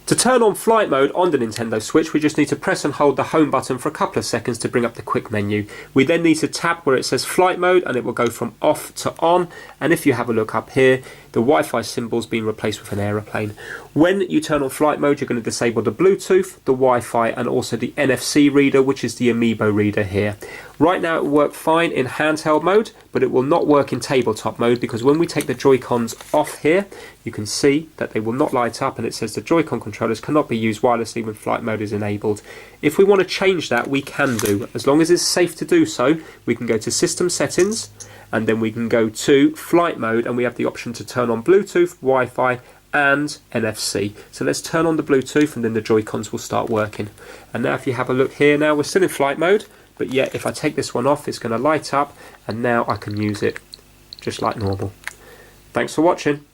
To turn on flight mode on the Nintendo Switch, we just need to press and hold the home button for a couple of seconds to bring up the quick menu. We then need to tap where it says flight mode and it will go from off to on. And if you have a look up here, the Wi-Fi symbol's been replaced with an aeroplane. When you turn on flight mode, you're going to disable the Bluetooth, the Wi-Fi and also the NFC reader, which is the Amiibo reader here. Right now it will work fine in handheld mode, but it will not work in tabletop mode because when we take the Joy-Cons off here, you can see that they will not light up and it says the Joy-Con controllers cannot be used wirelessly when flight mode is enabled. If we want to change that, we can do. As long as it's safe to do so, we can go to System Settings and then we can go to Flight Mode and we have the option to turn on Bluetooth, Wi-Fi and NFC. So let's turn on the Bluetooth and then the Joy-Cons will start working. And now if you have a look here now, we're still in flight mode, but yet if I take this one off, it's going to light up and now I can use it just like normal. Thanks for watching.